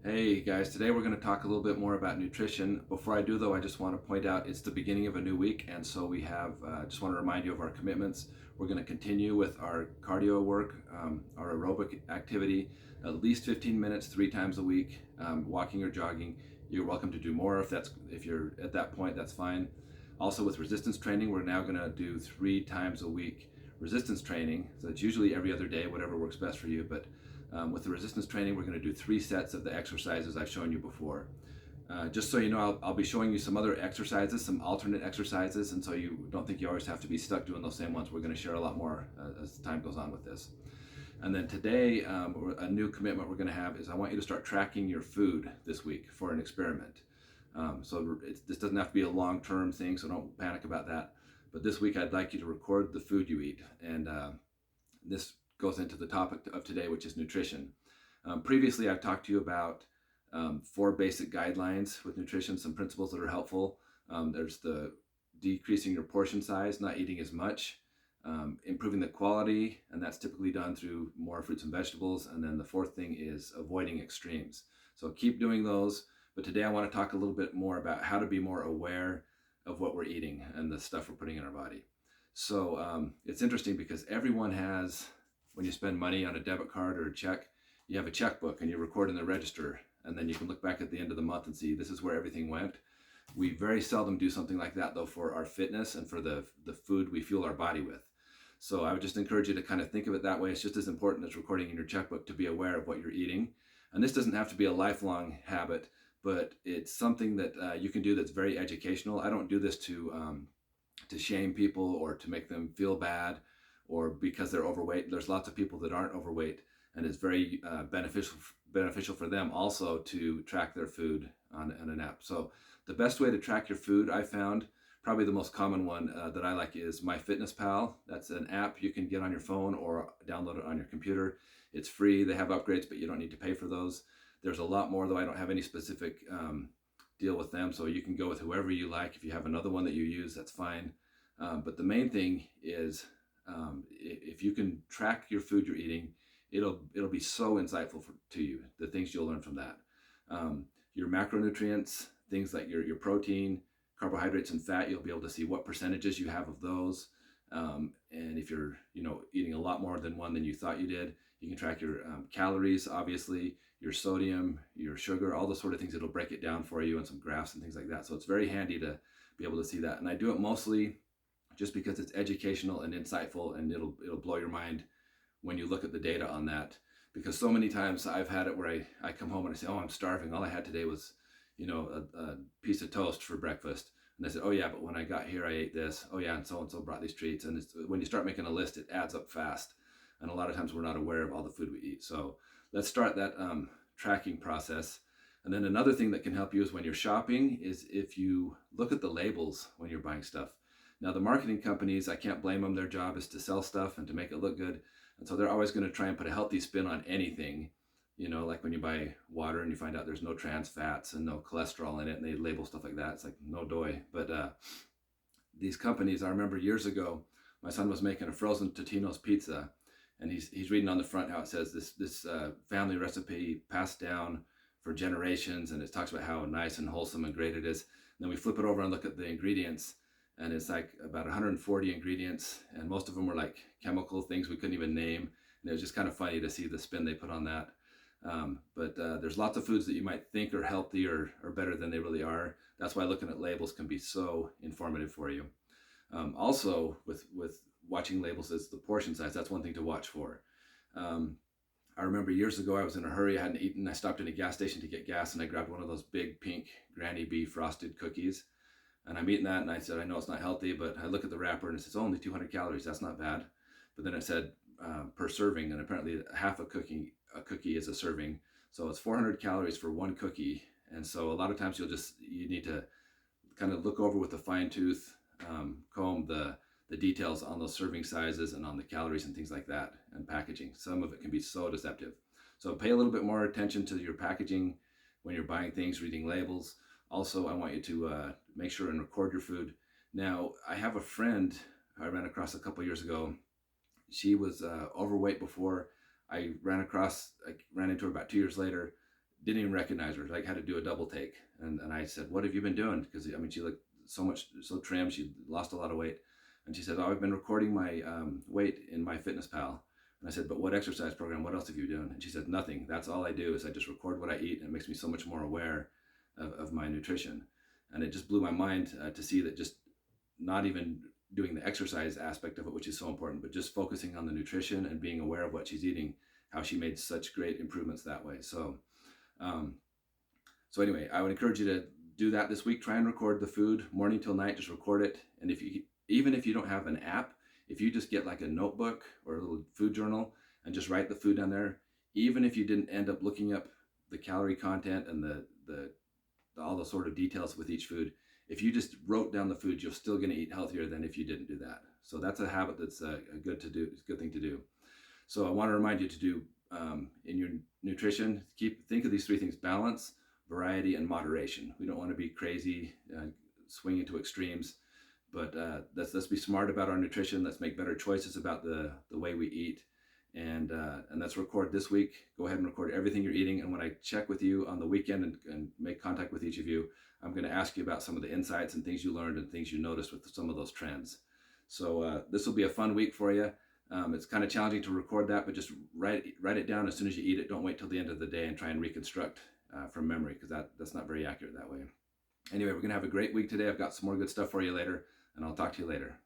Hey guys, today we're going to talk a little bit more about nutrition. Before I do though, I just want to point out it's the beginning of a new week, and so we have, just want to remind you of our commitments. We're going to continue with our cardio work, our aerobic activity, at least 15 minutes, 3 times a week, walking or jogging. You're welcome to do more if you're at that point, that's fine. Also with resistance training, we're now going to do 3 times a week resistance training. So it's usually every other day, whatever works best for you, but with the resistance training, we're going to do 3 sets of the exercises I've shown you before. Just so you know, I'll be showing you some other exercises, some alternate exercises, and so you don't think you always have to be stuck doing those same ones. We're going to share a lot more as time goes on with this. And then today, a new commitment we're going to have is I want you to start tracking your food this week for an experiment. This doesn't have to be a long-term thing, so don't panic about that. But this week, I'd like you to record the food you eat, and this goes into the topic of today, which is nutrition. Previously, I've talked to you about 4 basic guidelines with nutrition, some principles that are helpful. There's the decreasing your portion size, not eating as much, improving the quality, and that's typically done through more fruits and vegetables. And then the fourth thing is avoiding extremes. So keep doing those. But today I want to talk a little bit more about how to be more aware of what we're eating and the stuff we're putting in our body. So it's interesting because everyone has, when you spend money on a debit card or a check, you have a checkbook and you record in the register, and then you can look back at the end of the month and see this is where everything went. We very seldom do something like that though for our fitness and for the food we fuel our body with. So I would just encourage you to kind of think of it that way. It's just as important as recording in your checkbook to be aware of what you're eating. And this doesn't have to be a lifelong habit, but it's something that you can do that's very educational. I don't do this to shame people or to make them feel bad or because they're overweight. There's lots of people that aren't overweight, and it's very beneficial for them also to track their food on an app. So the best way to track your food, I found, probably the most common one that I like is MyFitnessPal. That's an app you can get on your phone or download it on your computer. It's free. They have upgrades, but you don't need to pay for those. There's a lot more, though I don't have any specific deal with them, so you can go with whoever you like. If you have another one that you use, that's fine. But the main thing is if you can track your food you're eating, it'll be so insightful to you, the things you'll learn from that. Your macronutrients, things like your protein, carbohydrates, and fat, you'll be able to see what percentages you have of those. And if you're eating a lot more than one than you thought you did, you can track your calories, obviously, your sodium, your sugar, all those sort of things. It'll break it down for you and some graphs and things like that. So it's very handy to be able to see that. And I do it mostly just because it's educational and insightful, and it'll blow your mind when you look at the data on that. Because so many times I've had it where I come home and I say, oh, I'm starving. All I had today was, a piece of toast for breakfast. And I said, oh yeah, but when I got here, I ate this. Oh yeah, and so brought these treats. And when you start making a list, it adds up fast. And a lot of times we're not aware of all the food we eat. So let's start that tracking process. And then another thing that can help you is when you're shopping is if you look at the labels when you're buying stuff. Now the marketing companies, I can't blame them. Their job is to sell stuff and to make it look good. And so they're always going to try and put a healthy spin on anything. Like when you buy water and you find out there's no trans fats and no cholesterol in it, and they label stuff like that. It's like, no doy. But these companies, I remember years ago, my son was making a frozen Totino's pizza, and he's reading on the front how it says this family recipe passed down for generations, and it talks about how nice and wholesome and great it is. And then we flip it over and look at the ingredients, and it's like about 140 ingredients, and most of them were like chemical things we couldn't even name. And it was just kind of funny to see the spin they put on that. But there's lots of foods that you might think are healthy or better than they really are. That's why looking at labels can be so informative for you. Also, with watching labels is the portion size. That's one thing to watch for. I remember years ago, I was in a hurry. I hadn't eaten. I stopped at a gas station to get gas, and I grabbed one of those big pink Granny B frosted cookies. And I'm eating that, and I said, I know it's not healthy, but I look at the wrapper, and it says only 200 calories. That's not bad. But then it said per serving, and apparently half a cookie is a serving. So it's 400 calories for one cookie. And so a lot of times you need to kind of look over with a fine tooth comb the details on those serving sizes and on the calories and things like that, and packaging. Some of it can be so deceptive. So pay a little bit more attention to your packaging when you're buying things, reading labels. Also, I want you to make sure and record your food. Now, I have a friend I ran across a couple years ago. She was overweight before. I ran into her about 2 years later. didn't even recognize her. Like had to do a double take. And I said, "What have you been doing?" Because I mean, she looked so trim. She lost a lot of weight. And she said, "Oh, I've been recording my weight in MyFitnessPal." And I said, "But what exercise program? What else have you done?" And she said, "Nothing. That's all I do is I just record what I eat, and it makes me so much more aware of my nutrition." And it just blew my mind to see that just not even doing the exercise aspect of it, which is so important, but just focusing on the nutrition and being aware of what she's eating, how she made such great improvements that way. Um, so anyway, I would encourage you to do that this week. Try and record the food morning till night. Just record it. And even if you don't have an app, if you just get like a notebook or a little food journal and just write the food down there, even if you didn't end up looking up the calorie content and the all the sort of details with each food, if you just wrote down the food, you're still going to eat healthier than if you didn't do that. So that's a habit that's a good to do. It's a good thing to do. So I want to remind you to do in your nutrition, think of these three things: balance, variety, and moderation. We don't want to be crazy, swinging to extremes, but let's be smart about our nutrition. Let's make better choices about the way we eat, and let's record this week. Go ahead and record everything you're eating. And when I check with you on the weekend and make contact with each of you, I'm going to ask you about some of the insights and things you learned and things you noticed with some of those trends. So this will be a fun week for you. It's kind of challenging to record that, but just write it down as soon as you eat it. Don't wait till the end of the day and try and reconstruct from memory, because that's not very accurate that way. Anyway, we're going to have a great week today. I've got some more good stuff for you later, and I'll talk to you later.